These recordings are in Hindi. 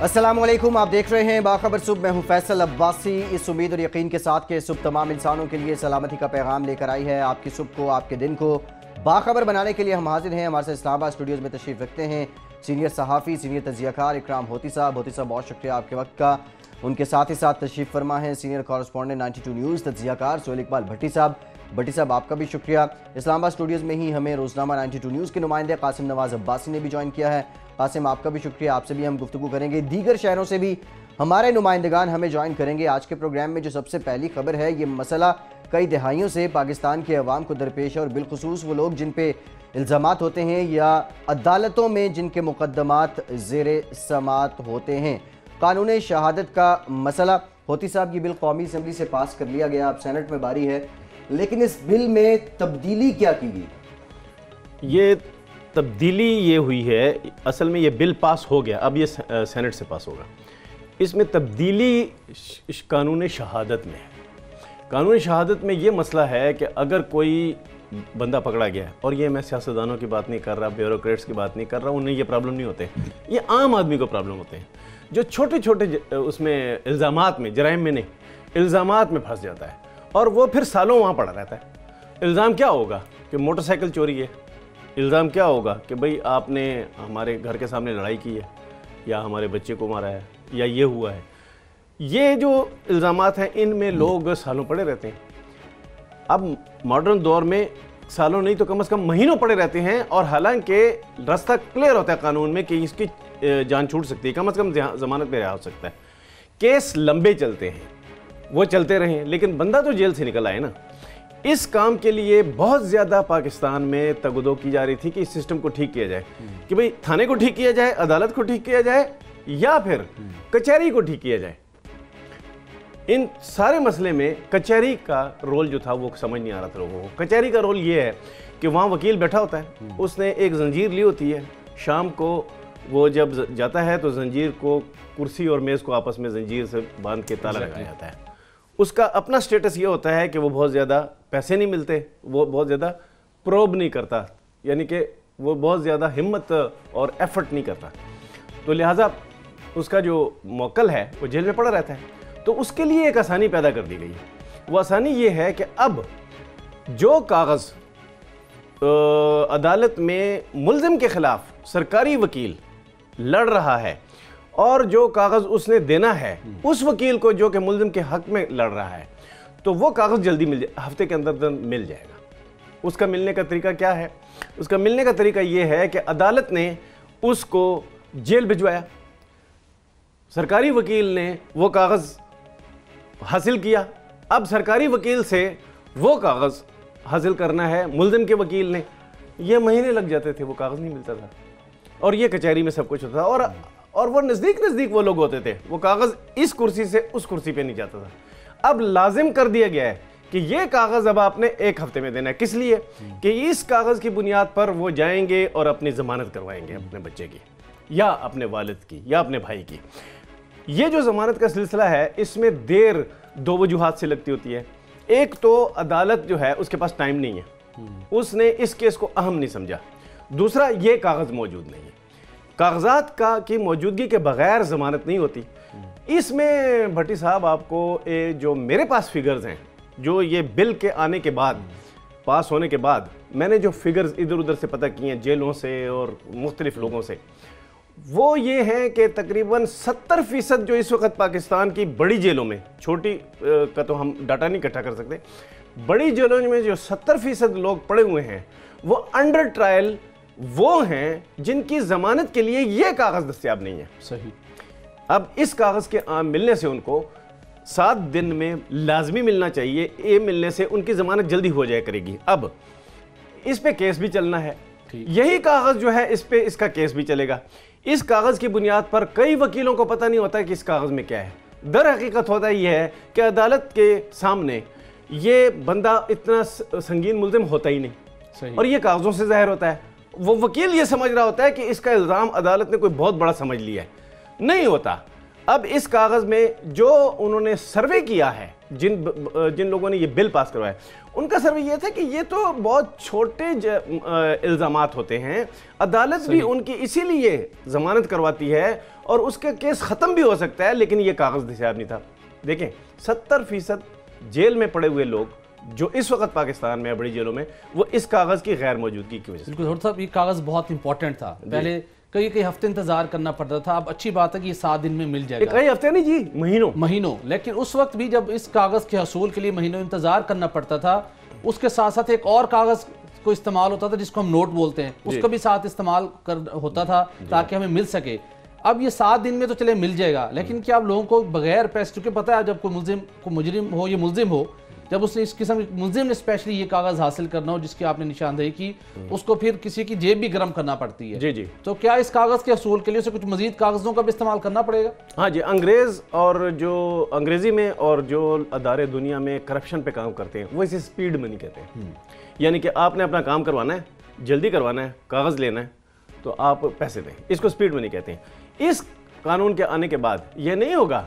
अस्सलामुअलैकुम, आप देख रहे हैं बाखबर सुबह। मैं हूं फैसल अब्बासी। इस उम्मीद और यकीन के साथ कि सुबह तमाम इंसानों के लिए सलामती का पैगाम लेकर आई है। आपकी सुबह को, आपके दिन को बाखबर बनाने के लिए हम हाजिर हैं। हमारे साथ इस्लामाबाद स्टूडियोज़ में तशरीफ़ रखते हैं सीनियर सहाफ़ी, सीनियर तजियाकार इकराम होती साहब। होती साहब, बहुत शुक्रिया आपके वक्त का। उनके साथ ही साथ तशरीफ़ फरमा है सीनियर कॉरेस्पॉन्डेंट 92 न्यूज़ तजियाकार सोहेल इकबाल भट्टी साहब। भट्टी साहब, आपका भी शुक्रिया। इस्लामाबाद स्टूडियोज़ में ही हमें रोज़नामा 92 न्यूज़ के नुमाइंदे कासिम नवाज़ अब्बासी ने भी ज्वाइन किया है। कासिम, आपका भी शुक्रिया, आपसे भी हम गुफ्तगू करेंगे। दीगर शहरों से भी हमारे नुमाइंदगान हमें ज्वाइन करेंगे। आज के प्रोग्राम में जो सबसे पहली खबर है, ये मसला कई दहाइयों से पाकिस्तान के अवाम को दरपेश है और बिलखुसूस वो लोग जिन पे इल्ज़ामात होते हैं या अदालतों में जिनके मुकदमात ज़ेरे समात होते हैं। कानून शहादत का मसला, होती साहब, ये बिल कौमी असम्बली से पास कर लिया गया, अब सेनेट में बारी है, लेकिन इस बिल में तब्दीली क्या की गई? ये तब्दीली ये हुई है, असल में ये बिल पास हो गया, अब ये सेनेट से पास होगा। इसमें तब्दीली कानून शहादत में है। कानून शहादत में ये मसला है कि अगर कोई बंदा पकड़ा गया है, और ये मैं सियासतदानों की बात नहीं कर रहा, ब्यूरोक्रेट्स की बात नहीं कर रहा, उन्हें ये प्रॉब्लम नहीं होते, ये आम आदमी को प्रॉब्लम होते हैं जो छोटे छोटे उसमें इल्ज़ामात में, जराइम में नहीं, इल्ज़ामात में फंस जाता है और वो फिर सालों वहाँ पड़ा रहता है। इल्ज़ाम क्या होगा कि मोटरसाइकिल चोरी है, इल्ज़ाम क्या होगा कि भाई आपने हमारे घर के सामने लड़ाई की है, या हमारे बच्चे को मारा है, या ये हुआ है। ये जो इल्ज़ामात हैं, इनमें लोग सालों पड़े रहते हैं। अब मॉडर्न दौर में सालों नहीं तो कम से कम महीनों पड़े रहते हैं, और हालांकि रास्ता क्लियर होता है कानून में कि इसकी जान छूट सकती है, कम से कम ज़मानत में रहा हो सकता है। केस लंबे चलते हैं, वो चलते रहें, लेकिन बंदा तो जेल से निकल आए ना। इस काम के लिए बहुत ज़्यादा पाकिस्तान में तगदो की जा रही थी कि इस सिस्टम को ठीक किया जाए, कि भाई थाने को ठीक किया जाए, अदालत को ठीक किया जाए, या फिर कचहरी को ठीक किया जाए। इन सारे मसले में कचहरी का रोल जो था वो समझ नहीं आ रहा था लोगों को। कचहरी का रोल ये है कि वहाँ वकील बैठा होता है, उसने एक जंजीर ली होती है, शाम को वो जब जाता है तो जंजीर को, कुर्सी और मेज़ को आपस में जंजीर से बांध के ताला लगाया जाता है। उसका अपना स्टेटस ये होता है कि वो बहुत ज़्यादा पैसे नहीं मिलते, वो बहुत ज़्यादा प्रोब नहीं करता, यानी कि वो बहुत ज़्यादा हिम्मत और एफर्ट नहीं करता, तो लिहाजा उसका जो मौक्कल है वो जेल में पड़ा रहता है। तो उसके लिए एक आसानी पैदा कर दी गई है। वो आसानी ये है कि अब जो कागज़ अदालत में मुल्ज़िम के ख़िलाफ़ सरकारी वकील लड़ रहा है, और जो कागज़ उसने देना है उस वकील को जो कि मुल्ज़िम के हक़ में लड़ रहा है, तो वो कागज़ जल्दी मिल जाए, हफ्ते के अंदर मिल जाएगा। उसका मिलने का तरीका क्या है? उसका मिलने का तरीका ये है कि अदालत ने उसको जेल भिजवाया, सरकारी वकील ने वो कागज़ हासिल किया, अब सरकारी वकील से वो कागज़ हासिल करना है मुल्ज़िम के वकील ने। ये महीने लग जाते थे, वो कागज़ नहीं मिलता था, और ये कचहरी में सब कुछ होता था, और वो नज़दीक वो लोग होते थे, वो कागज़ इस कुर्सी से उस कुर्सी पे नहीं जाता था। अब लाजिम कर दिया गया है कि ये कागज़ अब आपने एक हफ्ते में देना है। किस लिए? कि इस कागज़ की बुनियाद पर वो जाएंगे और अपनी ज़मानत करवाएंगे अपने बच्चे की, या अपने वालिद की, या अपने भाई की। ये जो ज़मानत का सिलसिला है, इसमें देर दो वजूहात से लगती होती है। एक तो अदालत जो है उसके पास टाइम नहीं है, उसने इस केस को अहम नहीं समझा। दूसरा, ये कागज़ मौजूद नहीं है, कागजात का की मौजूदगी के बगैर ज़मानत नहीं होती। इसमें भट्टी साहब, आपको जो मेरे पास फिगर्स हैं, जो ये बिल के आने के बाद, पास होने के बाद मैंने जो फिगर्स इधर उधर से पता किए हैं, जेलों से और मुख्तलिफ लोगों से, वो ये हैं कि तकरीबन 70% जो इस वक्त पाकिस्तान की बड़ी जेलों में, छोटी का तो हम डाटा नहीं इकट्ठा कर सकते, बड़ी जेलों में जो 70% लोग पड़े हुए हैं वो अंडर ट्रायल वो हैं जिनकी ज़मानत के लिए ये कागज़ दस्तयाब नहीं है। सही। अब इस कागज़ के मिलने से उनको 7 दिन में लाजमी मिलना चाहिए, ये मिलने से उनकी ज़मानत जल्दी हो जाया करेगी। अब इस पे केस भी चलना है, यही कागज़ जो है इस पे इसका केस भी चलेगा। इस कागज़ की बुनियाद पर कई वकीलों को पता नहीं होता कि इस कागज़ में क्या है। दर हकीकत होता यह है कि अदालत के सामने ये बंदा इतना संगीन मुल्ज़िम होता ही नहीं, सही। और ये कागज़ों से ज़ाहिर होता है। वो वकील ये समझ रहा होता है कि इसका इल्ज़ाम अदालत ने कोई बहुत बड़ा समझ लिया है, नहीं होता। अब इस कागज़ में जो उन्होंने सर्वे किया है, जिन लोगों ने ये बिल पास करवाया, उनका सर्वे ये था कि ये तो बहुत छोटे इल्ज़ामात होते हैं, अदालत भी उनकी इसीलिए जमानत करवाती है और उसका केस ख़त्म भी हो सकता है, लेकिन ये कागज़ दस्तयाब नहीं था। देखें 70% जेल में पड़े हुए लोग जो इस वक्त पाकिस्तान में बड़ी जेलों में, वो इस कागज़ की गैर मौजूदगी की वजह से। बिल्कुल साहब, ये कागज़ बहुत इंपॉर्टेंट था, पहले कई हफ्ते इंतजार करना पड़ता था, अब अच्छी बात है कि ये 7 दिन में मिल जाएगा। कई हफ्ते नहीं जी, महीनों। लेकिन उस वक्त भी जब इस कागज़ के हसूल के लिए महीनों इंतजार करना पड़ता था, उसके साथ साथ एक और कागज़ को इस्तेमाल होता था जिसको हम नोट बोलते हैं, उसका भी साथ इस्तेमाल होता था ताकि हमें मिल सके। अब ये 7 दिन में तो चले मिल जाएगा, लेकिन क्या आप लोगों को बगैर पैसे, क्योंकि पता है जब कोई मुजरिम हो, ये मुल्जिम हो, जब उसने इस किस्म के मुल्जिम ने स्पेशली ये कागज़ हासिल करना हो जिसकी आपने निशानदेही की, उसको फिर किसी की जेब भी गर्म करना पड़ती है। जी। तो क्या इस कागज़ के हसूल के लिए उसे कुछ मजीद कागज़ों का भी इस्तेमाल करना पड़ेगा? हाँ जी, अंग्रेज़ और जो अंग्रेज़ी में और जो अदारे दुनिया में करप्शन पे काम करते हैं वो इसे स्पीड मनी कहते हैं। यानी कि आपने अपना काम करवाना है, जल्दी करवाना है, कागज़ लेना है, तो आप पैसे दें, इसको स्पीड मनी कहते हैं। इस कानून के आने के बाद ये नहीं होगा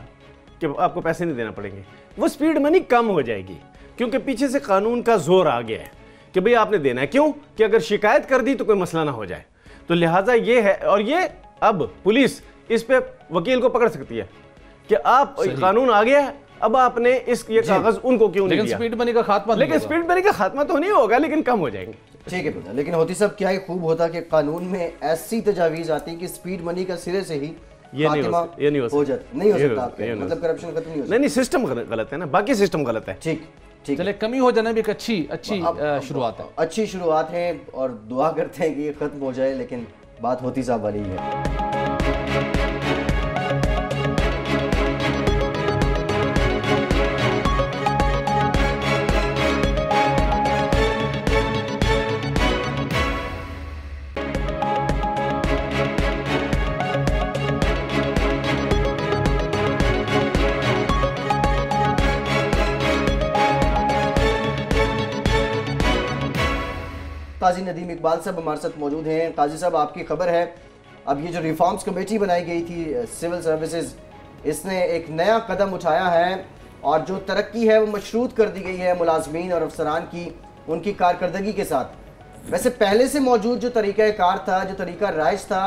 कि आपको पैसे नहीं देना पड़ेंगे, वो स्पीड मनी कम हो जाएगी, क्योंकि पीछे से कानून का जोर आ गया है कि भाई आपने देना है। क्यों? कि अगर शिकायत कर दी तो कोई मसला ना हो जाए। तो लिहाजा ये है, और ये अब पुलिस इस पे वकील को पकड़ सकती है कि आप कानून आ गया है, अब आपने ये कागज उनको क्यों नहीं दिया। स्पीड मनी का खात्मा, लेकिन स्पीड मनी का खात्मा तो नहीं होगा, लेकिन कम हो जाएंगे। ठीक है, लेकिन होती सब क्या ही खूब होता कि कानून में ऐसी तजावीज आती कि स्पीड मनी का सिरे से ही ये नहीं हो सकता, मतलब करप्शन खत्म नहीं हो सकता। नहीं, सिस्टम गलत है ना, बाकी सिस्टम गलत है। ठीक, चले कमी हो जाना भी एक अच्छी शुरुआत है, अच्छी शुरुआत है, और दुआ करते हैं कि ये खत्म हो जाए, लेकिन बात होती साहब वाली है। काजी नदीम इकबाल साहब हमारे साथ मौजूद हैं। काजी साहब, आपकी खबर है, अब ये जो रिफॉर्म्स कमेटी बनाई गई थी सिविल सर्विसेज, इसने एक नया कदम उठाया है और जो तरक्की है वो मशरूत कर दी गई है मुलाजमीन और अफसरान की उनकी कारकर्दगी के साथ। वैसे पहले से मौजूद जो तरीका कार था, जो तरीका राइज था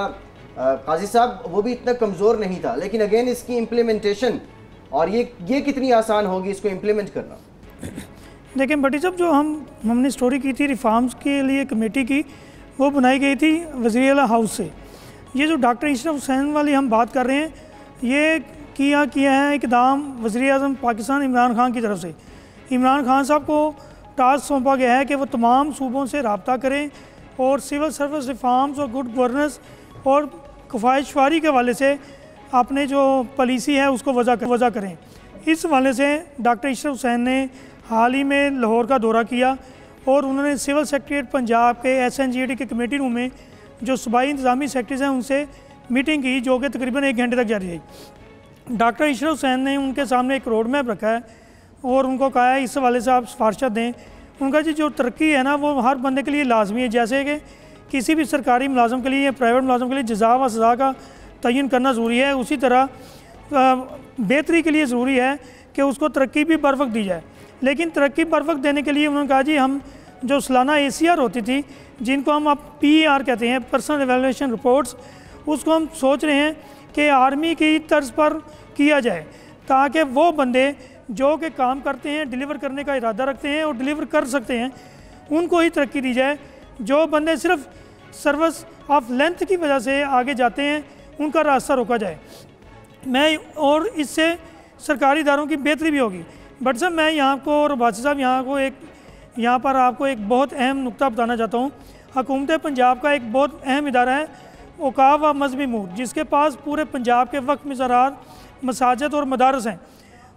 काजी साहब, वो भी इतना कमज़ोर नहीं था, लेकिन अगेन इसकी इम्प्लीमेंटेशन और ये कितनी आसान होगी इसको इम्प्लीमेंट करना। देखिए भट्टी साहब, जो हमने स्टोरी की थी रिफॉर्म्स के लिए कमेटी की, वो बनाई गई थी वज़ीर आला हाउस से। ये जो डॉक्टर इशरफ हुसैन वाली हम बात कर रहे हैं, ये किया है इक़दाम वज़ीर आज़म पाकिस्तान इमरान खान की तरफ से। इमरान खान साहब को टास्क सौंपा गया है कि वो तमाम सूबों से रब्ता करें और सिविल सर्विस रिफॉर्म्स और गुड गवर्नेंस और कफ़ायशवारी के हवाले से अपने जो पॉलिसी है उसको वज़ा करें। इस हवाले से डॉक्टर इशरफ हुसैन ने हाल ही में लाहौर का दौरा किया और उन्होंने सिविल सेक्रेटरीट पंजाब के SNGT के कमेटी रूम में जो सूबाई इंतज़ामी सेक्रेटरीज़ हैं उनसे मीटिंग की, जो कि तकरीबन 1 घंटे तक जारी रही। डॉक्टर इशरफ हुसैन ने उनके सामने एक रोड मैप रखा है और उनको कहा है इस हवाले से आप सिफारिशें दें। उनका जी जो तरक्की है ना, वो हर बंदे के लिए लाजमी है, जैसे कि किसी भी सरकारी मुलाजम के लिए या प्राइवेट मुलाजम के लिए जज़ा व सज़ा का तयन करना ज़रूरी है, उसी तरह बेहतरी के लिए ज़रूरी है कि उसको तरक्की भी बर वक्त दी जाए। लेकिन तरक्की बर वक्त देने के लिए उन्होंने कहा जी हम जो सालाना ACR होती थी, जिनको हम अब PER कहते हैं, पर्सनल एवेलुएशन रिपोर्ट्स, उसको हम सोच रहे हैं कि आर्मी की तर्ज पर किया जाए, ताकि वो बंदे जो कि काम करते हैं, डिलीवर करने का इरादा रखते हैं और डिलीवर कर सकते हैं, उनको ही तरक्की दी जाए। जो बंदे सिर्फ सर्विस ऑफ लेंथ की वजह से आगे जाते हैं, उनका रास्ता रोका जाए। और इससे सरकारी इदारों की बेहतरी भी होगी। बट साहब, मैं यहाँ को और बादशाह साहब यहाँ पर आपको एक बहुत अहम नुक्ता बताना चाहता हूँ। हुकूमत पंजाब का एक बहुत अहम इदारा है औकाफ व मजहबी अमूर, जिसके पास पूरे पंजाब के वक्फ मज़ारात, मसाजिद और मदारस हैं।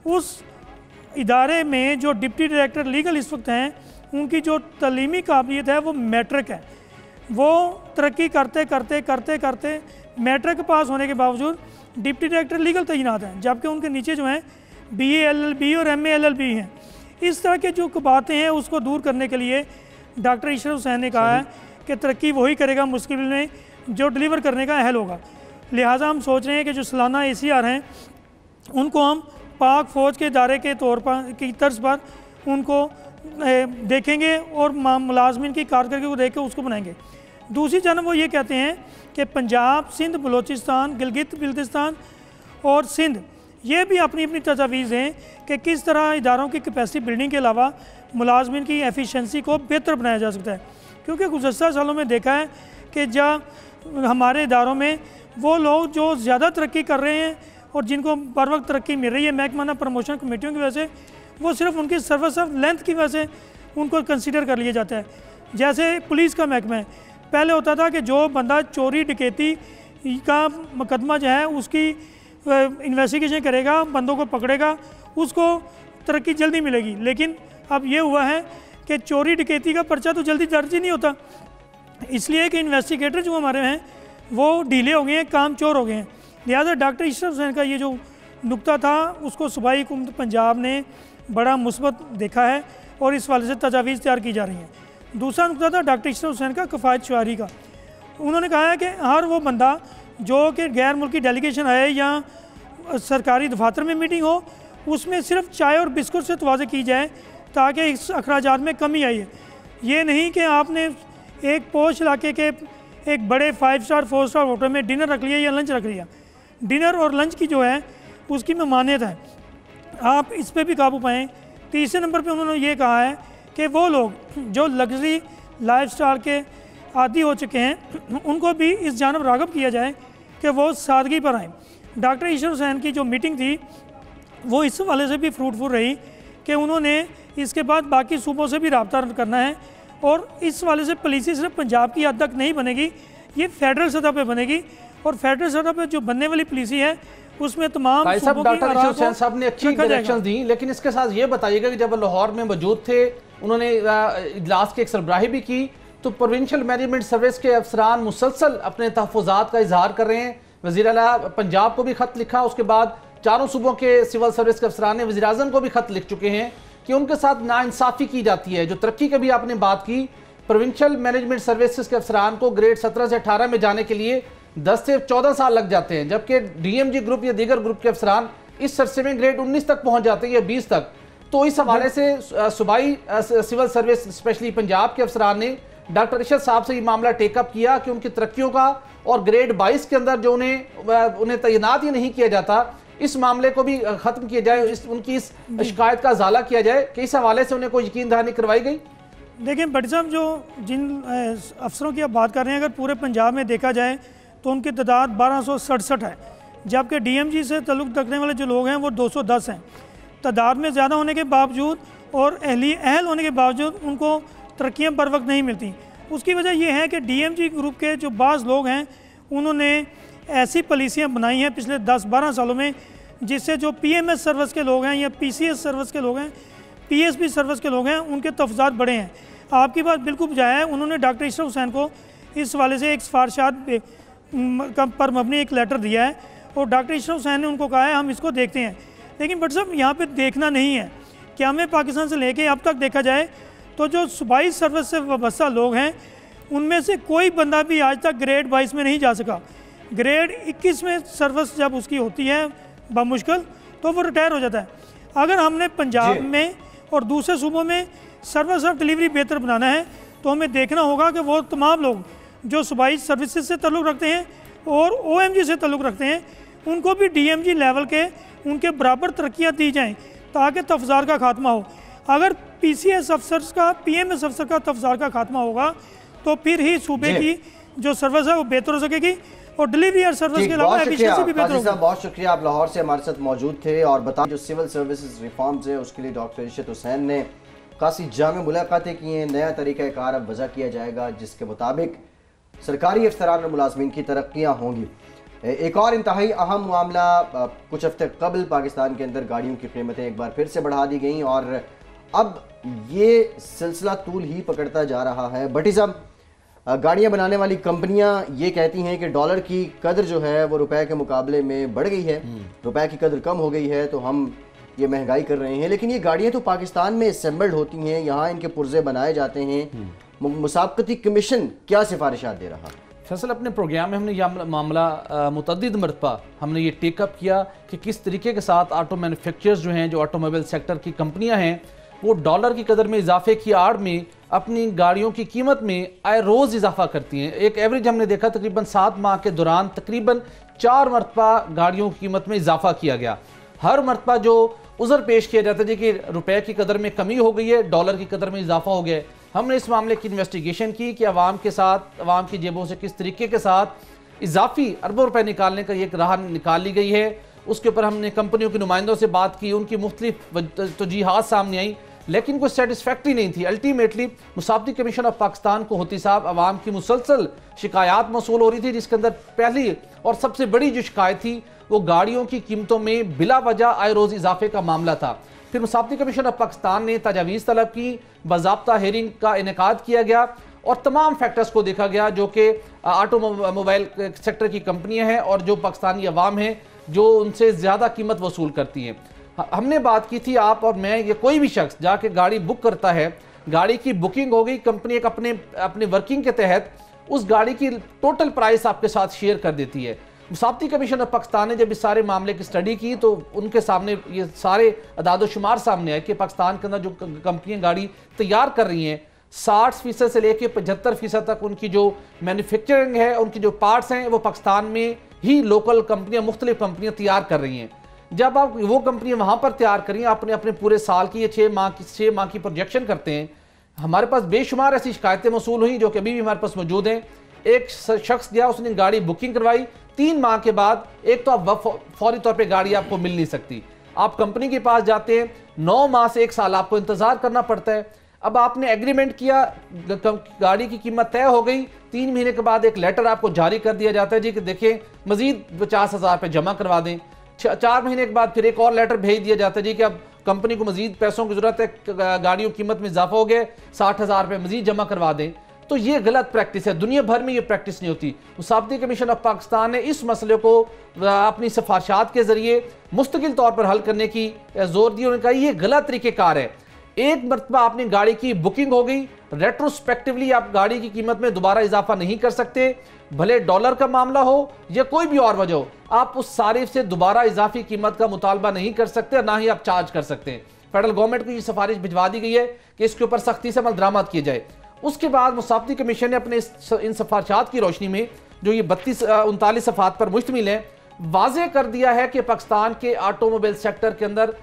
उस इदारे में जो डिप्टी डायरेक्टर लीगल इस वक्त हैं, उनकी जो तलीमी काबिलियत है वो मैट्रिक है। वो तरक्की करते मैट्रिक पास होने के बावजूद डिप्टी डायरेक्टर लीगल तैनात हैं, जबकि उनके नीचे जो हैं BA LLB और MA LLB हैं। इस तरह के जो बातें हैं उसको दूर करने के लिए डॉक्टर इशरफ हुसैन ने कहा है कि तरक्की वही करेगा मुश्किल में जो डिलीवर करने का अहल होगा। लिहाजा हम सोच रहे हैं कि जो सालाना ACR हैं उनको हम पाक फ़ौज के इदारे के तौर पर की तर्ज पर उनको देखेंगे और मुलाजमिन की कारकर्दगी को देख के उसको बनाएंगे। दूसरी जानब वो ये कहते हैं कि पंजाब, सिंध, बलूचिस्तान, गिलगित बिल्तिस्तान और सिंध ये भी अपनी अपनी तजावीज़ हैं कि किस तरह इदारों की कैपेसिटी बिल्डिंग के अलावा मुलाजमिन की एफिशिएंसी को बेहतर बनाया जा सकता है। क्योंकि गुज़श्ता सालों में देखा है कि जब हमारे इदारों में वो लोग जो ज़्यादा तरक्की कर रहे हैं और जिनको बर वक्त तरक्की मिल रही है महकमाना प्रमोशन कमेटियों की वजह से, वो सिर्फ उनकी सर्विस ऑफ लेंथ की वजह से उनको कंसीडर कर लिया जाता है। जैसे पुलिस का महकमा है, पहले होता था कि जो बंदा चोरी डकैती का मुकदमा जो है उसकी इन्वेस्टिगेशन करेगा, बंदों को पकड़ेगा, उसको तरक्की जल्दी मिलेगी। लेकिन अब ये हुआ है कि चोरी डकैती का पर्चा तो जल्दी दर्ज ही नहीं होता, इसलिए कि इन्वेस्टिगेटर जो हमारे हैं वो ढीले हो गए हैं, काम चोर हो गए हैं। लिहाजा डॉक्टर इशरफ हुसैन का ये जो नुक्ता था उसको सूबाई हुकूमत पंजाब ने बड़ा मुस्बत देखा है और इस वाले से तजावीज़ तैयार की जा रही हैं। दूसरा नुक्ता था डॉक्टर इशरफ हुसैन का किफ़ायत शुआरी का। उन्होंने कहा है कि हर वो बंदा जो कि गैर मुल्की डेलीगेशन आए या सरकारी दफातर में मीटिंग हो, उसमें सिर्फ चाय और बिस्कुट से तवाज़े की जाए ताकि इस अखराजात में कमी आई है। ये नहीं कि आपने एक पोश इलाके के एक बड़े 5 स्टार 4 स्टार होटल में डिनर रख लिया या लंच रख लिया। डिनर और लंच की जो है उसकी ममानियत है, आप इस पर भी काबू पाएँ। तीसरे नंबर पे उन्होंने ये कहा है कि वो लोग जो लग्जरी लाइफस्टाइल के आदी हो चुके हैं उनको भी इस जानब राग़ब किया जाए कि वो सादगी पर आएँ। डॉक्टर इशरफ हुसैन की जो मीटिंग थी वो इस वाले से भी फ्रूटफुल रही कि उन्होंने इसके बाद बाकी सूबों से भी रब्ता करना है और इस वाले से पॉलिसी सिर्फ पंजाब की हद तक नहीं बनेगी, ये फेडरल सतह पे बनेगी और फेडरल सतह पे जो बनने वाली पॉलिसी है उसमें तमाम डॉक्टर इशरफ हुसैन साहब ने अच्छी डायरेक्शन दी। लेकिन इसके साथ ये बताइएगा कि जब लाहौर में मौजूद थे, उन्होंने इजलास की एक सरबराही भी की, तो प्रोविंशियल मैनेजमेंट सर्विस के अफसरान मुसलसल अपने तहफ़्फ़ुज़ात का इजहार कर रहे हैं। वज़ीर आला पंजाब को भी ख़त लिखा, उसके बाद चारों सूबों के सिविल सर्विस के अफसरान ने वज़ीर आज़म को भी ख़त लिख चुके हैं कि उनके साथ नाइंसाफ़ी की जाती है। जो तरक्की की भी आपने बात की, प्रोविंशियल मैनेजमेंट सर्विसेज के अफसरान को ग्रेड 17 से 18 में जाने के लिए 10 से 14 साल लग जाते हैं, जबकि डीएमजी ग्रुप या दीगर ग्रुप के अफसरान इस अरसे में ग्रेड 19 तक पहुंच जाते हैं या 20 तक। तो इस हवाले से सूबाई सिविल सर्विस स्पेशली पंजाब के अफसरान ने डॉक्टर इशरफ साहब से ये मामला टेकअप किया कि उनकी तरक्कियों का और ग्रेड 22 के अंदर जो उन्हें तैनात ही नहीं किया जाता, इस मामले को भी ख़त्म किया जाए, उनकी इस शिकायत का इजाला किया जाए कि इस हवाले से उन्हें कोई यकीन दहानी करवाई गई। देखिए भट्टी साहब, जो जिन अफसरों की आप बात कर रहे हैं, अगर पूरे पंजाब में देखा जाए तो उनकी तादाद 1267 है, जबकि डीएमजी से ताल्लुक़ रखने वाले जो लोग हैं वो 210 हैं। तादाद में ज़्यादा होने के बावजूद और अहल होने के बावजूद उनको तरक्कियाँ बर वक्त नहीं मिलती। उसकी वजह यह है कि डीएमजी ग्रुप के जो बाज़ लोग हैं उन्होंने ऐसी पॉलिसियाँ बनाई हैं पिछले 10-12 सालों में जिससे जो पीएमएस सर्विस के लोग हैं या पीसीएस सर्विस के लोग हैं, पीएसपी सर्विस के लोग हैं, उनके तफजात बड़े हैं। आपकी बात बिल्कुल बजाय है। उन्होंने डॉक्टर इशरफ हुसैन को इस वाले से एक सिफारिशात पर मबनी एक लेटर दिया है और डॉक्टर इशरफ हुसैन ने उनको कहा है हम इसको देखते हैं। लेकिन बट साहब यहाँ पे देखना नहीं है कि हमें पाकिस्तान से लेके अब तक देखा जाए तो जो सूबाई सर्विस से वाबस्ता लोग हैं उनमें से कोई बंदा भी आज तक ग्रेड 22 में नहीं जा सका। ग्रेड 21 में सर्विस जब उसकी होती है बामुश्किल तो वो रिटायर हो जाता है। अगर हमने पंजाब में और दूसरे सूबों में सर्विस ऑफ डिलीवरी बेहतर बनाना है तो हमें देखना होगा कि वो तमाम लोग जो सूबाई सर्विसेज से ताल्लुक़ रखते हैं और ओएमजी से ताल्लुक़ रखते हैं उनको भी डीएमजी लेवल के उनके बराबर तरक्कियाँ दी जाएँ ताकि तफज़ार का खात्मा हो। अगर पीसीएस अफसर का, पीएमएस अफसर का तफज़ार का खात्मा होगा तो फिर ही सूबे की जो सर्विस है वो बेहतर हो सकेगी और डिलीवरी और सर्विस के अलावा एफिशिएंसी भी बेहतर होगी। बहुत शुक्रिया, आप लाहौर से हमारे साथ मौजूद थे और बता जो सिविल सर्विसेज रिफॉर्म्स है उसके लिए डॉक्टर इशरफ हुसैन ने काफ़ी जामे मुलाकातें की हैं। नया तरीका कार अब वज़ा किया जाएगा जिसके मुताबिक सरकारी अफसरान और मुलाजमीन की तरक्कियाँ होंगी। एक और इंतहाई अहम मामला, कुछ हफ्ते कबल पाकिस्तान के अंदर गाड़ियों की कीमतें एक बार फिर से बढ़ा दी गई और अब ये सिलसिला तूल ही पकड़ता जा रहा है। भट्टी साहब, गाड़ियाँ बनाने वाली कंपनियां ये कहती हैं कि डॉलर की कदर जो है वो रुपए के मुकाबले में बढ़ गई है, रुपए की कदर कम हो गई है तो हम ये महंगाई कर रहे हैं। लेकिन ये गाड़ियाँ तो पाकिस्तान में असेंबल्ड होती हैं, यहाँ इनके पुर्जे बनाए जाते हैं। मुसाबकती कमीशन क्या सिफारिशात दे रहा है? फैसल, अपने प्रोग्राम में हमने यह मामला मुतअद्दिद मरतबा हमने ये टेकअप किया कि किस तरीके के साथ ऑटो मैन्युफैक्चरर्स जो हैं, जो ऑटोमोबाइल सेक्टर की कंपनियां हैं, वो डॉलर की कदर में इजाफे की आड़ में अपनी गाड़ियों की कीमत में आए रोज़ इजाफा करती हैं। एक एवरेज हमने देखा तकरीबन 7 माह के दौरान तकरीबन 4 मरतबा गाड़ियों की कीमत में इजाफा किया गया। हर मरतबा जो उज़र पेश किया जाता है जी कि रुपए की कदर में कमी हो गई है, डॉलर की कदर में इजाफा हो गया है। हमने इस मामले की इन्वेस्टिगेशन की कि अवाम के साथ, अवाम की जेबों से किस तरीके के साथ इजाफी अरबों रुपए निकालने का एक राह निकाल ली गई है। उसके ऊपर हमने कंपनियों के नुमाइंदों से बात की, उनकी मुख्तलिफ तौजीहात सामने आई, लेकिन कोई सेटिस्फैक्ट्री नहीं थी। अल्टीमेटली मुसाफती कमीशन ऑफ पाकिस्तान को होती साहब अवाम की मुसलसल शिकायत मौसूल हो रही थी, जिसके अंदर पहली और सबसे बड़ी जो शिकायत थी वो गाड़ियों की कीमतों में बिला वजह आए रोज़ इजाफे का मामला था। फिर मुसाफती कमीशन ऑफ पाकिस्तान ने तजावीज़ तलब की, बाज़ाब्ता हेयरिंग का इनेकाद किया गया और तमाम फैक्टर्स को देखा गया जो कि ऑटोमोबाइल सेक्टर की कंपनियां हैं और जो पाकिस्तानी अवाम हैं जो उनसे ज़्यादा कीमत वसूल करती हैं। हमने बात की थी, आप और मैं, ये कोई भी शख्स जाके गाड़ी बुक करता है, गाड़ी की बुकिंग हो गई, कंपनी एक अपने वर्किंग के तहत उस गाड़ी की टोटल प्राइस आपके साथ शेयर कर देती है। मुसाफती कमीशन ऑफ पाकिस्तान ने जब इस सारे मामले की स्टडी की तो उनके सामने ये सारे अदाद-ओ-शुमार सामने आए कि पाकिस्तान के अंदर जो कंपनियां गाड़ी तैयार कर रही हैं 60% से लेकर 75% तक उनकी जो मैन्युफैक्चरिंग है, उनकी जो पार्ट्स हैं, वो पाकिस्तान में ही लोकल कंपनियां, मुख्तलिफ कंपनियां तैयार कर रही हैं। जब आप वो कंपनियां वहां पर तैयार करें, अपने अपने पूरे साल की, ये 6 माह की प्रोजेक्शन करते हैं। हमारे पास बेशुमार ऐसी शिकायतें मौसूल हुई जो कि अभी भी हमारे पास मौजूद हैं। एक शख्स गया, उसने गाड़ी बुकिंग करवाई, 3 माह के बाद एक तो आप फौरी तौर पे गाड़ी आपको मिल नहीं सकती। आप कंपनी के पास जाते हैं, 9 माह से 1 साल आपको इंतजार करना पड़ता है। अब आपने एग्रीमेंट किया, गाड़ी की कीमत तय हो गई, 3 महीने के बाद एक लेटर आपको जारी कर दिया जाता है जी कि देखें मजीद 50,000 रुपये जमा करवा दें। 4 महीने के बाद फिर एक और लेटर भेज दिया जाता है जी कि अब कंपनी को मजीद पैसों की जरूरत है, गाड़ियों की कीमत में इजाफा हो गया, 60,000 रुपये मजीद जमा करवा दें। तो ये गलत प्रैक्टिस है, दुनिया भर में ये प्रैक्टिस नहीं होती। मुसाफती कमीशन ऑफ पाकिस्तान ने इस मसले को अपनी सिफारिशात के जरिए मुस्तकिल तौर पर हल करने की जोर दी। उन्होंने कहा ये गलत तरीक़ेकार है। एक मरतबा आपने गाड़ी की बुकिंग हो गई, रेट्रोस्पेक्टिवली आप गाड़ी की कीमत में दोबारा इजाफा नहीं कर सकते, भले डॉलर का मामला हो या कोई भी और वजह हो, आप उस सारिफ से दोबारा इजाफी कीमत का मुतालबा नहीं कर सकते और ना ही आप चार्ज कर सकते हैं। फेडरल गवर्नमेंट को ये सिफारिश भिजवा दी गई है कि इसके ऊपर सख्ती से अमल दरामद किया जाए। उसके बाद मुसाफती कमीशन ने अपने इन सिफारिशात की रोशनी में जो ये 39 सफ़ात पर मुश्तमिल है, वाज़ेह कर दिया है कि पाकिस्तान के ऑटोमोबाइल सेक्टर के अंदर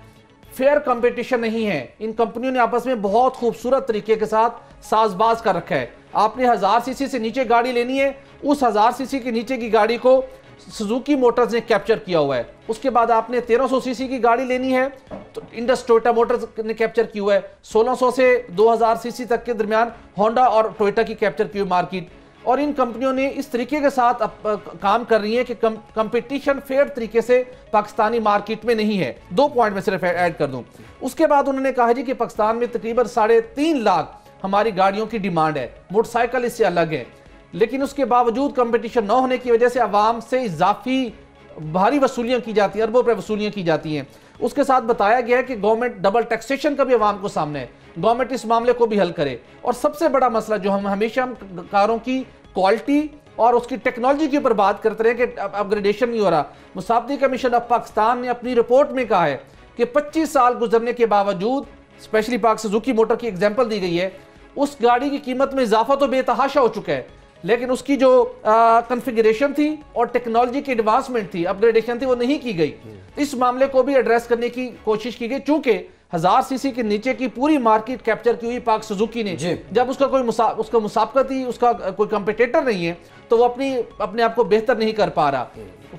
फेयर कंपटीशन नहीं है। इन कंपनियों ने आपस में बहुत खूबसूरत तरीके के साथ साजबाज कर रखा है। आपने 1000 सीसी से नीचे गाड़ी लेनी है, उस 1000 सीसी के नीचे की गाड़ी को सुजुकी मोटर्स ने कैप्चर किया हुआ है। उसके बाद आपने 1300 सीसी की गाड़ी लेनी है तो इंडस टोयोटा मोटर्स ने कैप्चर किया हुआ है। 1600 से 2000 सीसी तक के दरमियान होंडा और टोयोटा की कैप्चर की हुई मार्केट। और इन कंपनियों ने इस तरीके के साथ काम कर रही है कि कंपटीशन फेयर तरीके से पाकिस्तानी मार्केट में नहीं है। 2 पॉइंट में सिर्फ ऐड कर दूं। उसके बाद उन्होंने कहा जी कि पाकिस्तान में तकरीबन 3.5 लाख हमारी गाड़ियों की डिमांड है, मोटरसाइकिल इससे अलग है, लेकिन उसके बावजूद कंपटीशन न होने की वजह से आवाम से इजाफी भारी वसूलियां की जाती हैं, अरबों रुपए वसूलियां की जाती हैं। उसके साथ बताया गया है कि गवर्नमेंट डबल टैक्सेशन का भी आवाम को सामने है, गवर्नमेंट इस मामले को भी हल करे। और सबसे बड़ा मसला जो हम हमेशा कारों की क्वालिटी और उसकी टेक्नोलॉजी के ऊपर बात करते रहे कि अपग्रेडेशन नहीं हो रहा। मुसाफती कमीशन ऑफ पाकिस्तान ने अपनी रिपोर्ट में कहा है कि 25 साल गुजरने के बावजूद, स्पेशली पाक सुजुकी मोटर की एग्जाम्पल दी गई है, उस गाड़ी की कीमत में इजाफा तो बेतहाशा हो चुका है, लेकिन उसकी जो कॉन्फ़िगरेशन थी और टेक्नोलॉजी की एडवांसमेंट थी, अपग्रेडेशन थी, वो नहीं की गई। इस मामले को भी एड्रेस करने की कोशिश की गई। चूंकि 1000 सीसी के नीचे की पूरी मार्केट कैप्चर की हुई पाक सुजुकी ने, जब उसका कोई मुसाबकत ही, उसका कोई कंपटीटर नहीं है, तो वो अपने आप को बेहतर नहीं कर पा रहा।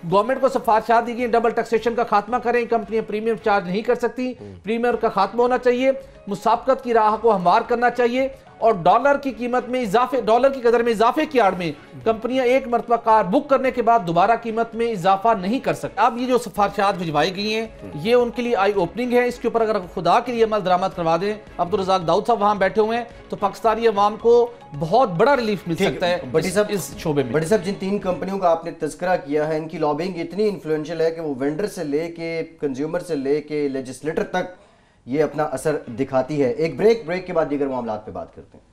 गवर्नमेंट को सिफारिशात दी गई, डबल टैक्सेशन का खात्मा करें, कंपनियां प्रीमियम चार्ज नहीं कर सकती, प्रीमियम का खात्मा होना चाहिए, मुसाबकत की राह को हमवार करना चाहिए और डॉलर की कीमत में इजाफे, डॉलर की कदर में इजाफे की आड़ में कंपनियां एक मरतबा कार बुक करने के बाद दोबारा कीमत में इजाफा नहीं कर सकती। अब ये जो सिफारिशात भिजवाई गई हैं, ये उनके लिए आई ओपनिंग है। इसके ऊपर अगर खुदा के लिए अमल दरामद करवा दें, अब्दुल रज़ाक दाऊद साहब वहां बैठे हुए हैं, तो पाकिस्तानी अवाम को बहुत बड़ा रिलीफ मिल सकता है इस शोबे में। बड़ी साहब, जिन 3 कंपनियों का आपने तज़किरा किया है, इनकी लॉबिंग इतनी इन्फ्लुएंशियल है कि वो वेंडर से लेके, कंज्यूमर से लेके, लेजिस्लेटर तक ये अपना असर दिखाती है। एक ब्रेक के बाद दीगर मामलात पे बात करते हैं।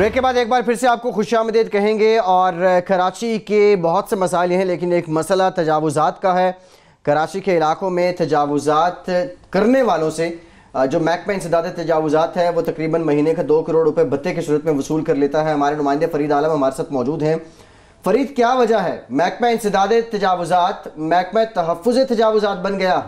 ब्रेक के बाद एक बार फिर से आपको खुशामदीद कहेंगे। और कराची के बहुत से मसाइल हैं, लेकिन एक मसला तजावुज़ात का है। कराची के इलाकों में तजावुज़ात करने वालों से जो महकमा इंसदाद तजावुज़ात है वो तकरीबन महीने का 2 करोड़ रुपए भत्ते की सूरत में वसूल कर लेता है। हमारे नुमाइंदे फरीद आलम हमारे साथ मौजूद हैं। फरीद, क्या वजह है महकमा इंसदाद तजावुज़ात महकमा तहफ़्फ़ुज़ तजावुज़ात बन गया?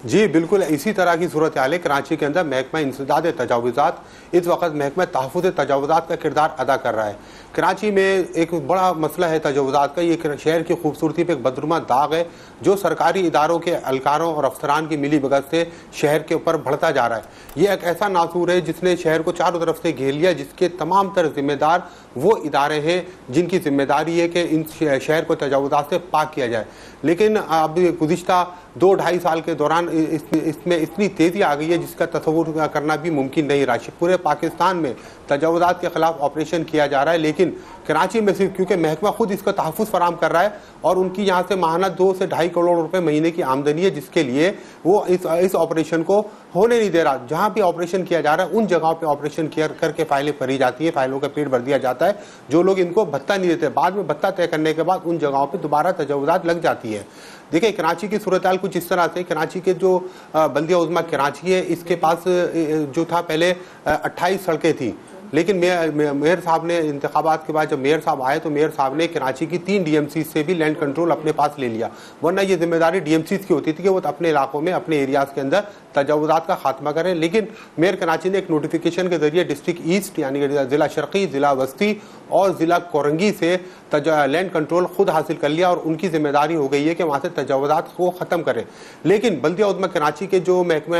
जी बिल्कुल इसी तरह की सूरत हाल है कराची के अंदर। महकमा इंसदाद तजावुज़ात इस वक्त महकमा तहफ़्फ़ुज़ तजावुज़ात का किरदार अदा कर रहा है। कराची में एक बड़ा मसला है तजावुज़ात का। ये शहर की खूबसूरती पे एक बदनुमा दाग है जो सरकारी इदारों के अलकारों और अफसरान की मिली भगत से शहर के ऊपर बढ़ता जा रहा है। ये एक ऐसा नासूर है जिसने शहर को चारों तरफ से घेर लिया, जिसके तमाम तर जिम्मेदार वो इदारे हैं जिनकी जिम्मेदारी है कि इन शहर को तजावुज़ात से पाक किया जाए। लेकिन अब गुज़िश्ता 2-2.5 साल के दौरान इसमें इतनी तेज़ी आ गई है जिसका तस्वुर करना भी मुमकिन नहीं रहा। पूरे पाकिस्तान में तजावुज़ात के खिलाफ ऑपरेशन किया जा रहा है, लेकिन कराची में सिर्फ क्योंकि महकमा खुद इसका तहफ़्फ़ुज़ फराम कर रहा है और उनकी यहाँ से माहाना 2 से 2.5 करोड़ रुपए महीने की आमदनी है, जिसके लिए वो इस ऑपरेशन को होने नहीं दे रहा। जहाँ भी ऑपरेशन किया जा रहा है उन जगहों पे ऑपरेशन करके फाइलें भरी जाती है, फाइलों का पेट भर दिया जाता है। जो लोग इनको भत्ता नहीं देते, बाद में भत्ता तय करने के बाद उन जगहों पर दोबारा तजावुज़ात लग जाती है। देखिए कराची की सूरत हाल कुछ इस तरह से, कराची के जो बल्दिया उज़्मा कराची है इसके पास जो था पहले 28 सड़कें थी, लेकिन मेयर साहब ने इंतखाबात के बाद जब मेयर साहब आए तो मेयर साहब ने कराची की 3 DMC से भी लैंड कंट्रोल अपने पास ले लिया, वरना ये जिम्मेदारी DMC की होती थी कि वो अपने इलाकों में अपने एरियाज के अंदर तजावुज़ात का खात्मा करें। लेकिन मेयर कराची ने एक नोटिफिकेशन के जरिए डिस्ट्रिक्ट ईस्ट यानी कि ज़िला शर्की, ज़िला वस्ती और ज़िला कोरंगी से लैंड कंट्रोल खुद हासिल कर लिया और उनकी जिम्मेदारी हो गई है कि वहाँ से तजावुज़ात को ख़त्म करें। लेकिन बल्दिया उज़्मा कराची के जो महकमा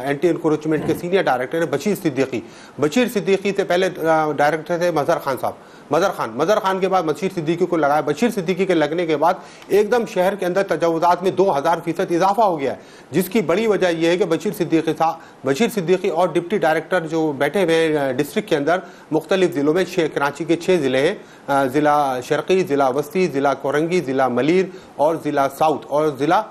एंटी इंक्रोचमेंट के सीनियर डायरेक्टर है बशीर सिद्दीकी से पहले डायरेक्टर थे मज़र खान के बाद बशीर सिद्दीकी को लगाया। बशीर सिद्दीकी के लगने के बाद एकदम शहर के अंदर तजावुज़ात में 2000% इजाफा हो गया है, जिसकी बड़ी वजह यह है कि बशीर सिद्दीकी और डिप्टी डायरेक्टर जो बैठे हुए हैं डिस्ट्रिक्ट के अंदर मुख्तलिफ ज़िलों में, कराची के 6 ज़िले हैं, ज़िला शर्की, ज़िला वस्ती, ज़िला कोरंगी, ज़िला मलीर और ज़िला साउथ और ज़िला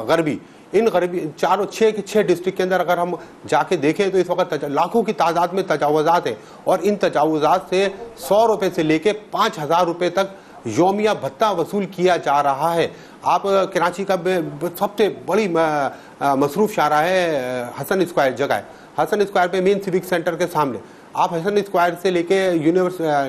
गरबी। इन गरीबी 6 डिस्ट्रिक्ट के अंदर अगर हम जाके देखें तो इस वक्त लाखों की तादाद में तजावुज़ात है और इन तजावुज़ात से 100 रुपए से लेके 5000 रुपए तक योमिया भत्ता वसूल किया जा रहा है। आप कराची का सबसे बड़ी मसरूफ शारा है हसन स्क्वायर जगह है। हसन स्क्वायर पे मेन सिविक सेंटर के सामने आप हसन स्क्वायर से लेके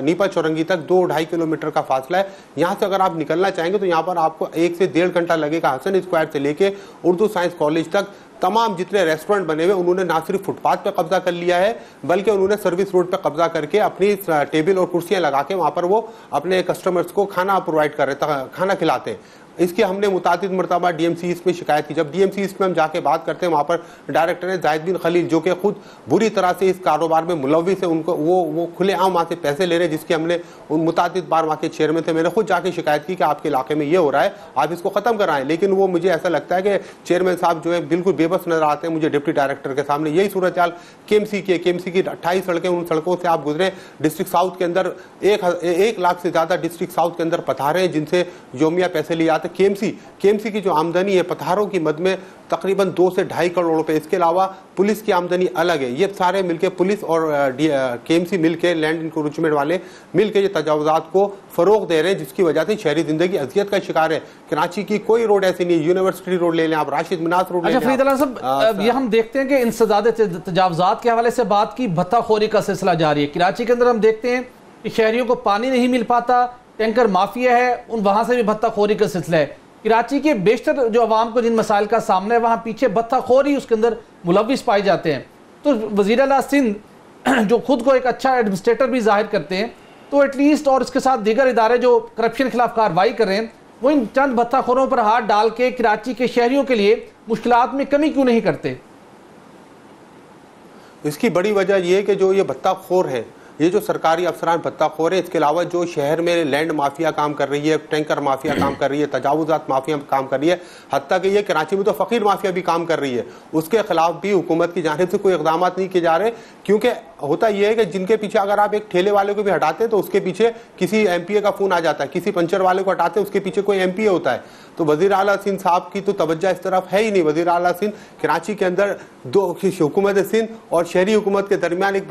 नीपा चौरंगी तक 2-2.5 किलोमीटर का फासला है। यहाँ से अगर आप निकलना चाहेंगे तो यहाँ पर आपको 1 से 1.5 घंटा लगेगा। हसन स्क्वायर से लेके उर्दू साइंस कॉलेज तक तमाम जितने रेस्टोरेंट बने हुए उन्होंने ना सिर्फ फुटपाथ पे कब्जा कर लिया है बल्कि उन्होंने सर्विस रोड पे कब्जा करके अपनी टेबल और कुर्सियां लगा के वहां पर वो अपने कस्टमर्स को खाना प्रोवाइड कर रहे, खाना खिलाते हैं। इसकी हमने मुतादिद मरतबा DMC ईस्ट में शिकायत की। जब DMC ईस्ट में हम जाके बात करते हैं वहाँ पर डायरेक्टर है जाहिद बिन खलील जो कि खुद बुरी तरह से इस कारोबार में मुलविस है, उनको वो खुलेआम वहाँ से पैसे ले रहे हैं, जिसकी हमने उन मुतादिद बार वहाँ के चेयरमैन थे, मैंने खुद जाके शिकायत की कि आपके इलाके में ये हो रहा है, आप इसको ख़त्म कराएं। लेकिन वो मुझे ऐसा लगता है कि चेयरमैन साहब जो है बिल्कुल बेबस नजर आते हैं मुझे डिप्टी डायरेक्टर के सामने। यही सूरत हाल KMC की 28 सड़कें, उन सड़कों से आप गुजरे। डिस्ट्रिक्ट साउथ के अंदर 1 लाख से ज़्यादा डिस्ट्रिक्ट साउथ के अंदर पथारे हैं जिनसे योमिया पैसे लिए जाते। KMC की जो आमदनी है पथारों की मद में तकरीबन 2 से 2.5 करोड़ रुपए। इसके अलावा पुलिस की आमदनी अलग है। ये सारे मिलके पुलिस और KMC मिलके लैंड इंक्रोचमेंट वाले मिलके ये तजावुज़ात को फरोग दे रहे हैं, जिसकी वजह से शहरी जिंदगी अजियत का शिकार है। कराची की कोई रोड ऐसी नहीं है, यूनिवर्सिटी रोड ले लें आप, राशिद मिनास रोड ले लें। फरीद आलम साहब, ये हम देखते हैं कि इंसदाद तजावुज़ात के हवाले से बात की भत्ताखोरी का सिलसिला जारी है। कराची के अंदर हम देखते हैं कि शहरियों को पानी नहीं मिल पाता, टैंकर माफिया है, वहां से भी भत्ताखोरी का सिलसिला है। कराची के बेशतर जो आवाम को जिन मसाइल का सामना है वहाँ पीछे भत्ताखोरी उसके अंदर मुलविस पाए जाते हैं। तो वज़ीर आला सिंध जो खुद को एक अच्छा एडमिनिस्ट्रेटर भी जाहिर करते हैं, तो एटलीस्ट और इसके साथ दीगर इदारे जो करप्शन के खिलाफ कार्रवाई कर रहे हैं वो इन चंद भत्ताखोरों पर हाथ डाल के कराची के शहरियों के लिए मुश्किलात में कमी क्यों नहीं करते? इसकी बड़ी वजह यह है कि जो ये भत्ताखोर है, ये जो सरकारी अफसरान भत्ताखोर है, इसके अलावा जो शहर में लैंड माफिया काम कर रही है, टैंकर माफिया काम कर रही है, तजावुज़ात माफिया काम कर रही है, हत्ता कि ये कराची में तो फ़कीर माफिया भी काम कर रही है, उसके खिलाफ भी हुकूमत की जानिब से कोई इक़दाम नहीं किए जा रहे, क्योंकि होता यह है कि जिनके पीछे अगर आप एक ठेले वाले को भी हटाते हैं तो उसके पीछे किसी एमपीए का फोन आ जाता है, किसी पंचर वाले को हटाते हैं उसके पीछे कोई एमपीए होता है। तो वजीर आला सिंध साहब की तो तवज्जो इस तरफ है ही नहीं। वजीर आला सिंध कराची के अंदर हुकूमत सिंध और शहरी हुकूमत के दरमियान एक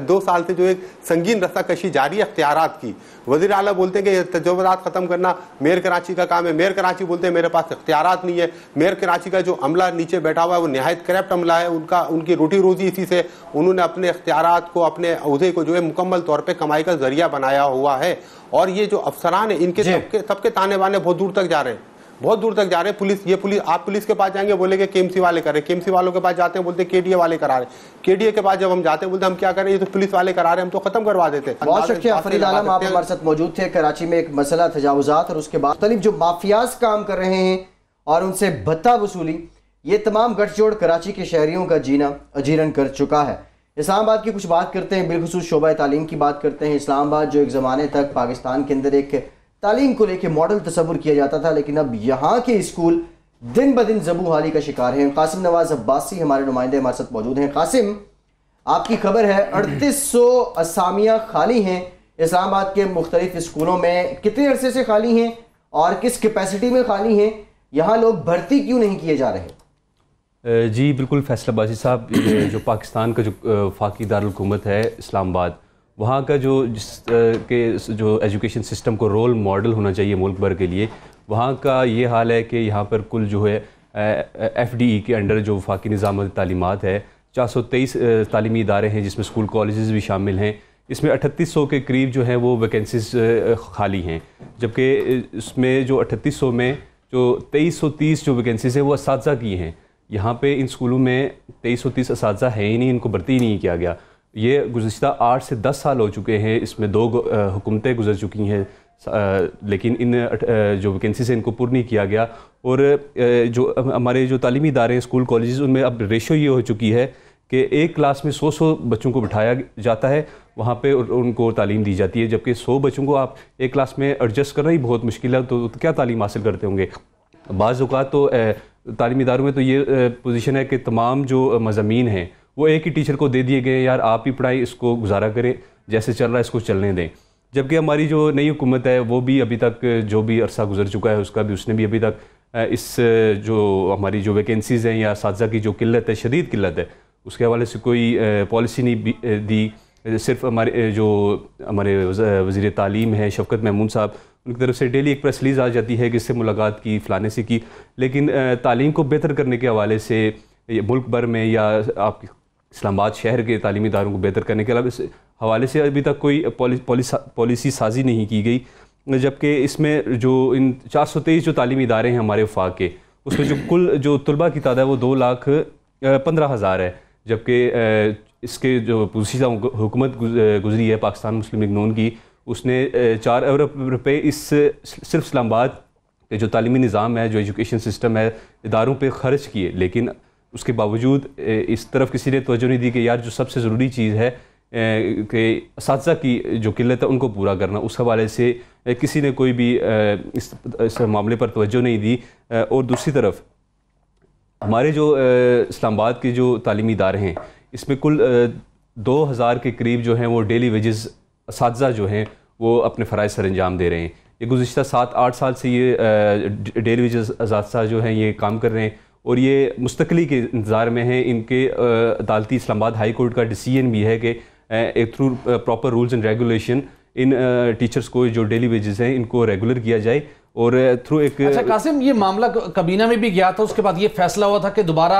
2 साल से जो एक संगीन रस्साकशी जारी है अख्तियारात की। वजीर आला बोलते हैं कि तजुर्बात खत्म करना मेयर कराची का काम है, मेयर कराची बोलते हैं मेरे पास इख्तियारात नहीं है। मेयर कराची का जो अमला नीचे बैठा हुआ है वो निहायत करप्ट अमला है, उनकी रोटी रोजी इसी से, उन्होंने अपने इख्तियारात को, अपने ओहदे को जो है मुकम्मल तौर पर कमाई का जरिया बनाया हुआ है। और ये जो अफसरान है इनके सबके ताने बाने बहुत दूर तक जा रहे हैं, बहुत दूर तक जा रहे हैं। आप पुलिस के पास जाएंगे बोलेंगे केएमसी वाले कर रहे हैं, केएमसी वालों के पास जाते हैं बोलते हैं केडीए वाले करा रहे हैं, केडीए के पास जब हम जाते हैं बोलते हैं हम क्या करें, ये तो पुलिस वाले करा रहे हैं, हम तो खत्म करवा देते हैं। बहुत शुक्रिया फरीद आलम, आप हमारे साथ मौजूद थे। कराची में एक मसला तजावुजात और उसके बाद जो माफियाज काम कर रहे हैं और उनसे भत्ता वसूली, ये तमाम गठजोड़ कराची के शहरियों का जीना अजीरन कर चुका है। इस्लामाबाद की कुछ बात करते हैं, बिलखुसूस शोबा तालीम की बात करते हैं। इस्लामाबाद जो एक ज़माने तक पाकिस्तान के अंदर एक तालीम को लेकर मॉडल तस्वुर किया जाता था, लेकिन अब यहाँ के स्कूल दिन ब दिन ज़बू हाली का शिकार हैं। कासिम नवाज अब्बासी हमारे नुमाइंदे हमारे साथ मौजूद हैं। कासिम, आपकी खबर है 3800 असामियाँ खाली हैं इस्लामाबाद के मुख्तलिफ स्कूलों में, कितने अरसे से खाली हैं और किस कैपेसिटी में खाली हैं? यहाँ लोग भर्ती क्यों नहीं किए जा रहे? जी बिल्कुल फैसलाबाजी साहब, जो पाकिस्तान का जो फाकी दारुल हुकूमत है इस्लामाबाद, वहाँ का जो एजुकेशन सिस्टम को रोल मॉडल होना चाहिए मुल्क भर के लिए, वहाँ का ये हाल है कि यहाँ पर कुल जो है FDE के अंडर जो वफाकी निज़ाम तालीमात है 423 तालीमी इदारे हैं जिसमें स्कूल कॉलेजेस भी शामिल हैं। इसमें 3800 के करीब जो हैं वो वैकेंसीज खाली हैं, जबकि इसमें जो 3800 में जो 2330 जो वैकेंसीज हैं वो असातिज़ा की हैं। यहाँ पे इन स्कूलों में 2330 असातिज़ा है ही नहीं, इनको भर्ती ही नहीं किया गया। ये गुज़श्ता 8 से 10 साल हो चुके हैं, इसमें 2 हुकूमतें गुजर चुकी हैं, लेकिन इन जो वैकेंसी से इनको पूर्ण नहीं किया गया। और जो हमारे जो तालीमी इदारे हैं स्कूल कॉलेजेस, उनमें अब रेशो ये हो चुकी है कि एक क्लास में 100 बच्चों को बिठाया जाता है, वहाँ पे उनको तालीम दी जाती है, जबकि 100 बच्चों को आप एक क्लास में एडजस्ट करना ही बहुत मुश्किल है, तो क्या तालीम हासिल करते होंगे। बाज़ औक़ात तो तालीमी इदारों में तो ये पोजीशन है कि तमाम जो मज़ामीन हैं वो एक ही टीचर को दे दिए गए, यार आप ही पढ़ाई, इसको गुजारा करें, जैसे चल रहा है इसको चलने दें। जबकि हमारी जो नई हुकूमत है वो भी अभी तक जो भी अरसा गुजर चुका है उसने भी अभी तक इस जो हमारी जो वैकेंसीज़ हैं या असातिज़ा की जो किल्लत है, शदीद किल्लत है, उसके हवाले से कोई पॉलिसी नहीं दी। सिर्फ हमारे वज़ीर तालीम है शफ़क़त महमूद साहब, उनकी तरफ से डेली एक प्रेस रिलीज़ आ जाती है कि इससे मुलाकात की, फ़लाने से की, लेकिन तालीम को बेहतर करने के हवाले से मुल्क भर में या आपके इस्लामाबाद शहर के तालीमी इदारों को बेहतर करने के हवाले से अभी तक कोई पॉलिसी साजी नहीं की गई। जबकि इसमें जो इन 423 जो तालीमी इदारे हैं हमारे वफाक के, उसमें जो कुल जो तलबा की तादाद है वो 2,15,000 है, जबकि इसके जो पुजीदा हुकूमत गुजरी है पाकिस्तान मुस्लिम लीग नून की, उसने 4 अरब रुपये इस सिर्फ इस्लामाबाद के जो तालीमी निज़ाम है, जो एजुकेशन सिस्टम है, इदारों पे ख़र्च किए। लेकिन उसके बावजूद इस तरफ किसी ने तवज्जो नहीं दी कि यार जो सबसे ज़रूरी चीज़ है कि असातिज़ा की जो किल्लत है उनको पूरा करना, उस हवाले से किसी ने कोई भी इस मामले पर तवज्जो नहीं दी। और दूसरी तरफ हमारे जो इस्लामाबाद के जो तालीमी इदारे हैं, इसमें कुल 2000 के करीब जो हैं वो डेली वेजेस असातिज़ा जो हैं वो अपने फ़राइज़ सर अंजाम दे रहे हैं। ये गुज़िश्ता 7-8 साल से ये डेली वेजेस असातिज़ा जो हैं ये काम कर रहे हैं और ये मुस्तक़ली के इंतज़ार में हैं। इनके अदालती इस्लामाबाद हाई कोर्ट का डिसीजन भी है कि through proper rules and regulation in teachers को जो डेली वेजेस हैं इनको रेगुलर किया जाए और थ्रू एक। अच्छा कासिम, ये मामला कबीना में भी गया था, उसके बाद ये फैसला हुआ था कि दोबारा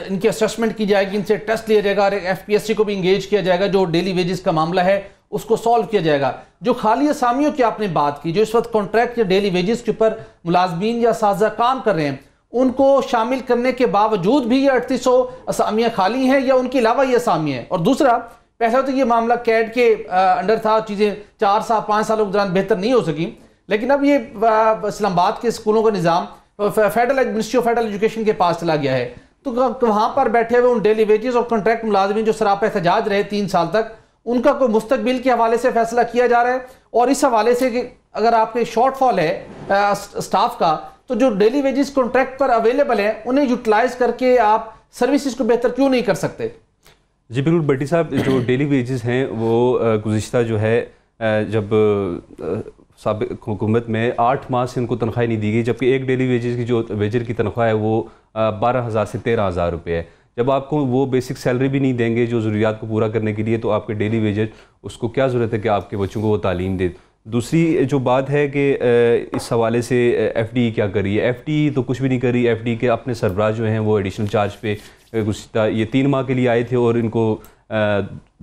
इनकी असेसमेंट की जाएगी, इनसे टेस्ट लिया जाएगा और FPSC को भी इंगेज किया जाएगा, जो डेली वेजेस का मामला है उसको सॉल्व किया जाएगा। जो खाली असामियों की आपने बात की, जो इस वक्त कॉन्ट्रैक्ट या डेली वेजेस के ऊपर मुलाजमीन या साजा काम कर रहे हैं, उनको शामिल करने के बावजूद भी ये 3800 असामियाँ खाली हैं या उनके अलावा ये असामियाँ हैं? और दूसरा, पहले तो ये मामला कैड के अंडर था, चीज़ें 4-5 सालों के दौरान बेहतर नहीं हो सकी, लेकिन अब ये इस्लामाबाद के स्कूलों का निज़ाम मिनिस्ट्री ऑफ फेडरल एजुकेशन के पास चला गया है। तो वहाँ पर बैठे हुए उन डेली वेजेस और कॉन्ट्रैक्ट मुलाजमीन जो सरापा एहतजाज रहे 3 साल तक, उनका कोई मुस्तकबिल के हवाले से फैसला किया जा रहा है? और इस हवाले से कि अगर आपके शॉर्टफॉल है स्टाफ का, तो जो डेली वेजेस कॉन्ट्रैक्ट पर अवेलेबल है उन्हें यूटिलाइज करके आप सर्विसेज को बेहतर क्यों नहीं कर सकते? जी बिल्कुल भट्टी साहब, जो डेली वेजेस हैं वो गुज़िश्ता जो है जब साबिक़ हुकूमत में 8 माह से उनको तनख्वाह नहीं दी गई, जबकि एक डेली वेजेस की जो वेजर की तनख्वाह है वो 12,000 से 13,000 रुपये है। जब आपको वो बेसिक सैलरी भी नहीं देंगे जो ज़रूरियात को पूरा करने के लिए, तो आपके डेली वेजेस उसको क्या ज़रूरत है कि आपके बच्चों को वो तालीम दे। दूसरी जो बात है कि इस हवाले से एफडी क्या कर रही है, एफडी तो कुछ भी नहीं कर रही। एफडी के अपने सरबराह जो हैं वो एडिशनल चार्ज पे गुज़िश्ता ये 3 माह के लिए आए थे और इनको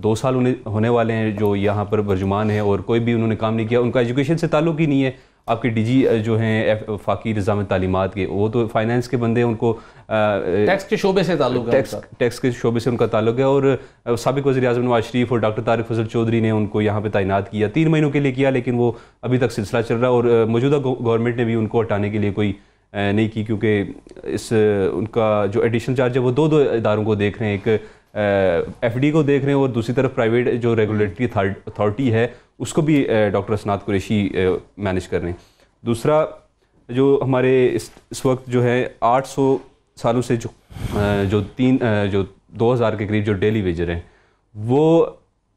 2 साल होने वाले हैं जो यहाँ पर बर्जुमान है और कोई भी उन्होंने काम नहीं किया। उनका एजुकेशन से ताल्लुक़ ही नहीं है। आपके डीजी जो हैं फ़ाकी निज़ाम तालीमात के, वो तो फाइनेंस के बंदे हैं, उनको टैक्स के शोबे से ताल्लुक़ है, टैक्स के शोबे से उनका ताल्लुक़ है। और साबिक़ वज़ीर आज़म नवाज शरीफ और डॉक्टर तारिक फजल चौधरी ने उनको यहाँ पे तैनात किया, 3 महीनों के लिए किया, लेकिन वो अभी तक सिलसिला चल रहा है। और मौजूदा गवर्नमेंट ने भी उनको हटाने के लिए कोई नहीं की, क्योंकि इस उनका जो एडिशनल चार्ज है वो 2 इदारों को देख रहे हैं, एक एफडी को देख रहे हैं और दूसरी तरफ प्राइवेट जो रेगुलेटरी अथॉरिटी है उसको भी डॉक्टर असनाद कुरैशी मैनेज कर रहे हैं। दूसरा जो हमारे इस वक्त जो है 800 सालों से जो 2000 के करीब जो डेली वेजर हैं, वो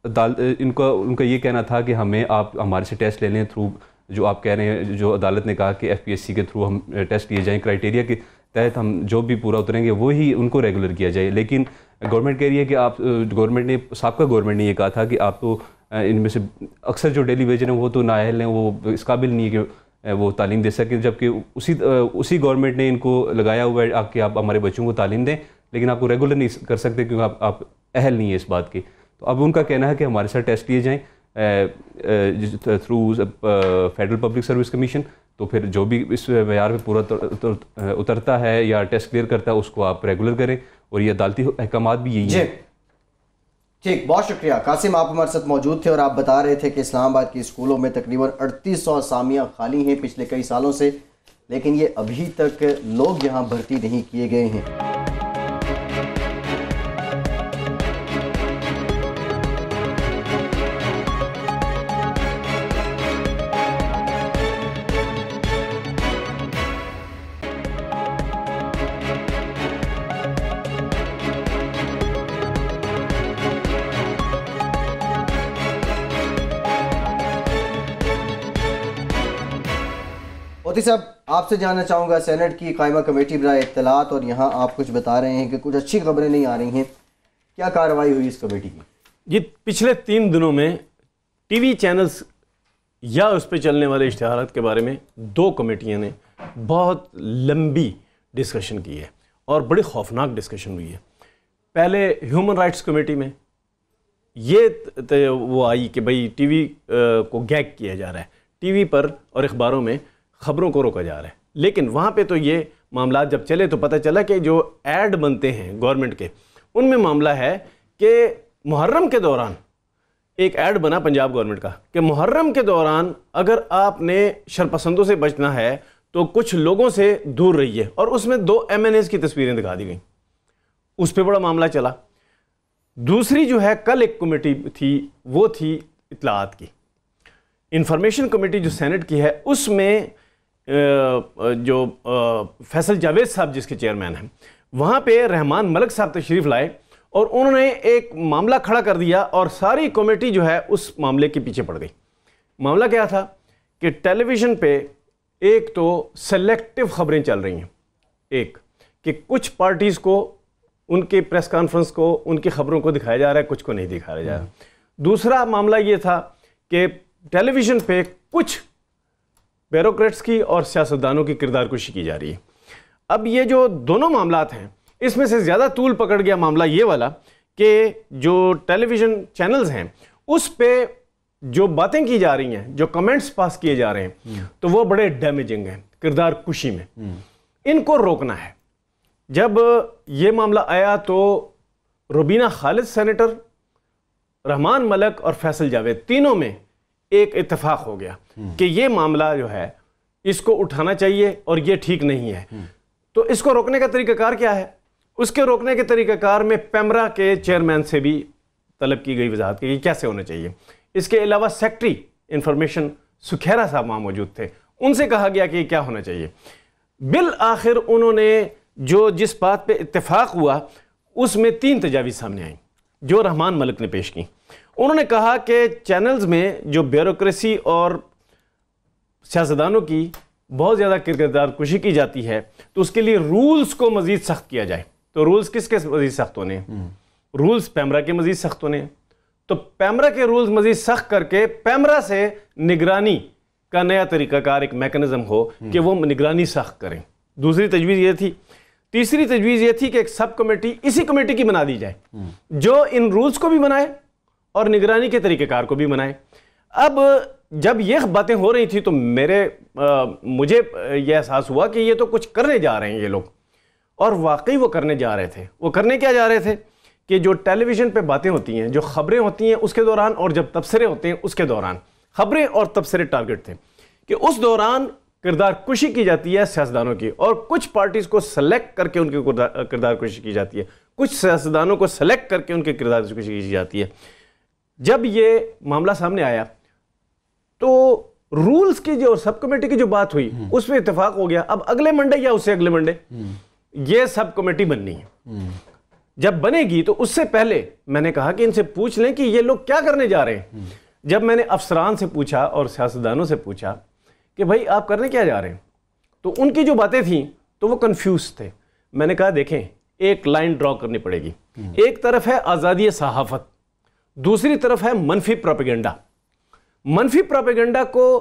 उनका ये कहना था कि हमें आप हमारे से टेस्ट ले लें थ्रू, जो आप कह रहे हैं, जो अदालत ने कहा कि एफपीएससी के थ्रू हम टेस्ट लिए जाएं, क्राइटेरिया के तहत हम जो भी पूरा उतरेंगे वो ही उनको रेगुलर किया जाए। लेकिन गवर्नमेंट कह रही है कि आप, साबिक़ा गवर्नमेंट ने ये कहा था कि आप तो इनमें से अक्सर जो डेली वेजर हैं वो तो नाअहल हैं, वो इस काबिल नहीं है कि वो तालीम दे सकें, जबकि उसी गवर्नमेंट ने इनको लगाया हुआ है कि आप हमारे बच्चों को तालीम दें, लेकिन आपको रेगुलर नहीं कर सकते क्योंकि आप अहल नहीं है इस बात की। तो अब उनका कहना है कि हमारे साथ टेस्ट लिए जाएँ through federal public service commission, तो फिर जो भी इस मेयार पे पूरा उतरता है या टेस्ट क्लियर करता है उसको आप रेगुलर करें, और ये अदालती अहकामात भी यही है। ठीक, बहुत शुक्रिया कासिम, आप हमारे साथ मौजूद थे और आप बता रहे थे कि इस्लामाबाद की स्कूलों में तकरीबन 3800 असामियाँ खाली हैं पिछले कई सालों से, लेकिन ये अभी तक लोग यहाँ भर्ती नहीं किए गए हैं। मोती साहब, आपसे जानना चाहूँगा, सेनेट की कायमा कमेटी बराए इत्तलात, और यहाँ आप कुछ बता रहे हैं कि कुछ अच्छी खबरें नहीं आ रही हैं, क्या कार्रवाई हुई इस कमेटी की? ये पिछले 3 दिनों में टीवी चैनल्स या उस पर चलने वाले इश्तिहारात के बारे में 2 कमेटियों ने बहुत लंबी डिस्कशन की है और बड़ी खौफनाक डिस्कशन हुई है। पहले ह्यूमन राइट्स कमेटी में ये वो आई कि भाई टीवी को गैग किया जा रहा है, टीवी पर और अखबारों में ख़बरों को रोका जा रहा है, लेकिन वहाँ पे तो ये मामला जब चले तो पता चला कि जो ऐड बनते हैं गवर्नमेंट के, उनमें मामला है कि मुहर्रम के दौरान एक ऐड बना पंजाब गवर्नमेंट का कि मुहर्रम के दौरान अगर आपने शरपसंदों से बचना है तो कुछ लोगों से दूर रहिए, और उसमें 2 MNAs की तस्वीरें दिखा दी गई। उस पर बड़ा मामला चला। दूसरी जो है, कल एक कमेटी थी, वो थी इत्तलाआत की, इंफॉर्मेशन कमेटी जो सेनेट की है, उसमें जो फैसल जावेद साहब जिसके चेयरमैन हैं, वहाँ पे रहमान मलिक साहब तशरीफ़ लाए और उन्होंने एक मामला खड़ा कर दिया और सारी कमेटी जो है उस मामले के पीछे पड़ गई। मामला क्या था कि टेलीविज़न पे एक तो सेलेक्टिव खबरें चल रही हैं, एक कि कुछ पार्टीज़ को उनके प्रेस कॉन्फ्रेंस को उनकी खबरों को दिखाया जा रहा है, कुछ को नहीं दिखाया जा रहा। दूसरा मामला ये था कि टेलीविज़न पे कुछ ब्यूरोक्रेट्स की और सियासतदानों की किरदारकुशी की जा रही है। अब ये जो दोनों मामलात हैं, इसमें से ज़्यादा तूल पकड़ गया मामला ये वाला कि जो टेलीविज़न चैनल्स हैं उस पे जो बातें की जा रही हैं, जो कमेंट्स पास किए जा रहे हैं, तो वो बड़े डैमेजिंग हैं किरदारकुशी में। इनको रोकना है। जब ये मामला आया तो रुबीना खालिद सेनेटर, रहमान मलिक और फैसल जावेद तीनों में एक इत्तेफाक हो गया कि ये मामला जो है इसको उठाना चाहिए और ये ठीक नहीं है। तो इसको रोकने का तरीकाकार क्या है? उसके रोकने के तरीकाकार में पेमरा के चेयरमैन से भी तलब की गई वजाहत की कैसे होना चाहिए। इसके अलावा सेक्रेटरी इंफॉर्मेशन सुखेरा साहब वहाँ मौजूद थे, उनसे कहा गया कि क्या होना चाहिए। बिल आखिर उन्होंने जो जिस बात पे इत्तेफाक हुआ उसमें 3 तजावीज़ सामने आई। जो रहमान मलिक ने पेश की। उन्होंने कहा कि चैनल्स में जो ब्यूरोक्रेसी और सियासतदानों की बहुत ज़्यादा किरदार कुशी की जाती है, तो उसके लिए रूल्स को मज़ीद सख्त किया जाए। तो रूल्स किसके मज़ीद सख्त होने हैं? रूल्स पैमरा के मज़ीद सख्त होने हैं। तो पैमरा के रूल्स मज़ीद सख्त करके पैमरा से निगरानी का नया तरीक़ाकार, एक मैकेनिज़्म हो कि वो निगरानी सख्त करें। दूसरी तजवीज़ ये थी। तीसरी तजवीज़ ये थी कि एक सब कमेटी इसी कमेटी की बना दी जाए जो इन रूल्स को भी बनाए और निगरानी के तरीक़ेकार को भी बनाए। अब जब ये बातें हो रही थी तो मुझे ये एहसास हुआ कि ये तो कुछ करने जा रहे हैं ये लोग, और वाकई वो करने जा रहे थे। वो करने क्या जा रहे थे कि जो टेलीविज़न पे बातें होती हैं, जो ख़बरें होती हैं उसके दौरान, और जब तबसरे होते हैं उसके दौरान, ख़बरें और तबसरे टारगेट थे कि उस दौरान किरदार कुशी की जाती है सियासतदानों की, और कुछ पार्टीज़ को सेलेक्ट करके उनकी किरदार कुशी की जाती है, कुछ सियासतदानों को सेलेक्ट करके उनकी किरदार कुशी की जाती है। जब ये मामला सामने आया तो रूल्स की जो सब कमेटी की जो बात हुई उसमें इत्तेफाक हो गया। अब अगले मंडे या उससे अगले मंडे ये सब कमेटी बननी है। जब बनेगी तो उससे पहले मैंने कहा कि इनसे पूछ लें कि ये लोग क्या करने जा रहे हैं। जब मैंने अफसरान से पूछा और सियासतदानों से पूछा कि भाई आप करने क्या जा रहे हैं, तो उनकी जो बातें थी तो वो कंफ्यूज थे। मैंने कहा देखें, एक लाइन ड्रॉ करनी पड़ेगी। एक तरफ है आज़ादी सहाफ़त, दूसरी तरफ है मनफी प्रोपेगेंडा। मनफी प्रोपेगेंडा को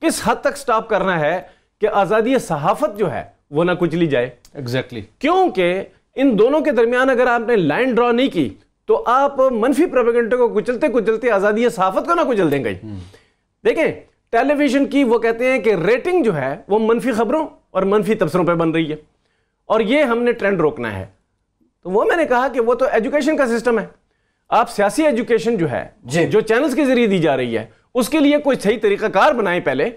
किस हद तक स्टॉप करना है कि आज़ादी सहाफ़त जो है वो ना कुचली जाए। एग्जैक्टली क्योंकि इन दोनों के दरमियान अगर आपने लाइन ड्रॉ नहीं की तो आप मनफी प्रोपेगेंडा को कुचलते कुचलते आज़ादी सहाफ़त को ना कुचल देंगे। देखें, टेलीविजन की वो कहते हैं कि रेटिंग जो है वो मनफी खबरों और मनफी तबसरों पर बन रही है, और ये हमने ट्रेंड रोकना है। तो वो मैंने कहा कि वो तो एजुकेशन का सिस्टम है। आप सियासी एजुकेशन जो है जो चैनल्स के जरिए दी जा रही है उसके लिए कोई सही तरीकाकार बनाए पहले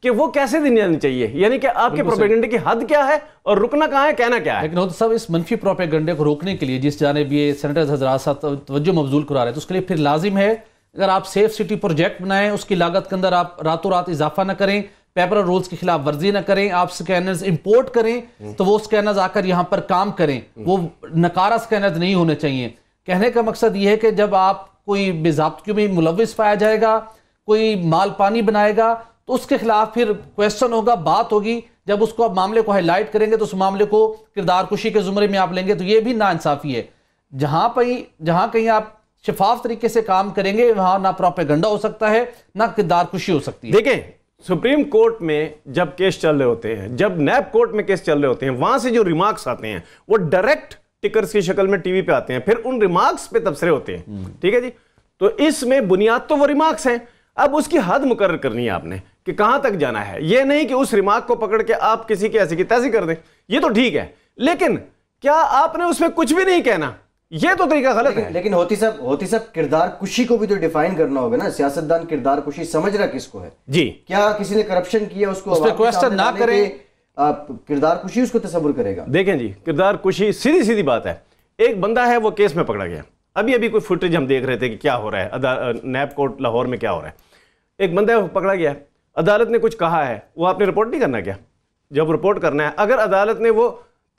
कि वो कैसे दी जानी चाहिए, यानी कि आपके प्रोपेगेंडे की हद क्या है और रुकना कहाँ है, कहना क्या है। लेकिन तो सब इस मनफी प्रोपेगेंडे को रोकने के लिए जिस जानिब ये सेनेटर्स हजरात साथ तवज्जो मबजूल करा रहे हैं, तो उसके लिए फिर लाजिम है अगर आप सेफ सिटी प्रोजेक्ट बनाएं, उसकी लागत के अंदर आप रातों रात इजाफा ना करें, पेपर और रूल्स के खिलाफ वर्जी ना करें, आप स्कैनर्स इंपोर्ट करें तो वो स्कैनर्स आकर यहाँ पर काम करें, वो नकारा स्कैनर्स नहीं होने चाहिए। कहने का मकसद ये है कि जब आप कोई बेज़ाब्तियों में मुलविस पाया जाएगा, कोई माल पानी बनाएगा, तो उसके खिलाफ फिर क्वेश्चन होगा, बात होगी। जब उसको आप मामले को हाईलाइट करेंगे तो उस मामले को किरदार कुशी के जुमरे में आप लेंगे, तो ये भी नाइंसाफी है। जहां कहीं आप शफाफ तरीके से काम करेंगे वहां ना प्रोपेगेंडा हो सकता है ना किरदार कुशी हो सकती है। देखें, सुप्रीम कोर्ट में जब केस चल रहे होते हैं, जब नैब कोर्ट में केस चल रहे होते हैं, वहां से जो रिमार्क्स आते हैं वो डायरेक्ट टिकर्स की शक्ल में टीवी पे आते हैं, फिर उन रिमार्क्स पे तबसरे होते हैं। ठीक है जी, तो इसमें बुनियाद तो वो रिमार्क्स हैं। अब उसकी हद मुकर्रर करनी है आपने कि कहां तक जाना है। यह नहीं कि उस रिमार्क को पकड़ के आप किसी की ऐसी की तैसी कर दें, ये तो ठीक है, लेकिन क्या आपने उसमें कुछ भी नहीं कहना, ये तो तरीका गलत है। लेकिन होती सब किरदार कुशी को भी तो डिफाइन करना होगा ना। सियासतदान किरदार कुशी समझ रहा किसको है जी? क्या किसी ने करप्शन किया उसको उस पर क्वेश्चन ना करें, किरदार कुशी उसको तसव्वुर करेगा। देखें जी, किरदार कुशी सीधी सीधी बात है। एक बंदा है वो केस में पकड़ा गया, अभी कोई फुटेज हम देख रहे थे कि क्या हो रहा है नैब कोर्ट लाहौर में क्या हो रहा है। एक बंदा है वो पकड़ा गया, अदालत ने कुछ कहा है, वो आपने रिपोर्ट नहीं करना क्या? जब रिपोर्ट करना है, अगर अदालत ने वो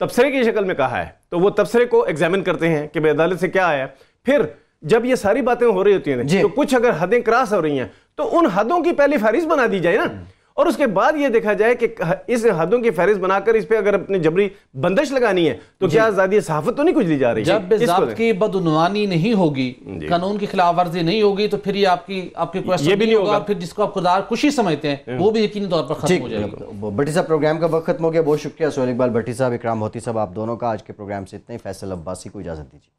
तबसरे की शक्ल में कहा है तो वो तबसरे को एग्जामिन करते हैं कि भाई अदालत से क्या आया। फिर जब ये सारी बातें हो रही होती हैं तो कुछ अगर हदें क्रॉस हो रही हैं तो उन हदों की पहले फहरिस्त बना दी जाए ना, और उसके बाद ये देखा जाए कि इस हदों की फहरिस्त बनाकर इस पे अगर अपनी जबरी बंदिश लगानी है तो क्या आज़ादी सहाफ़त तो नहीं कुछ दी जा रही? जब बेज़ाब्त की बदउनवानी नहीं होगी, कानून की खिलाफ वर्जी नहीं होगी, तो फिर ये आपके क्वेश्चन भी नहीं होगा। फिर जिसको आप किरदार कुशी समझते हैं वो भी यकीनी तौर पर खत्म हो जाएगा। भट्टी साहब, प्रोग्राम का वक्त खत्म हो गया, बहुत शुक्रिया सोहेल इकबाल भट्टी साहब, इकराम मोती साहब, आप दोनों का। आज के प्रोग्राम से इतना ही। फैसल अब्बासी को इजाज़त दीजिए।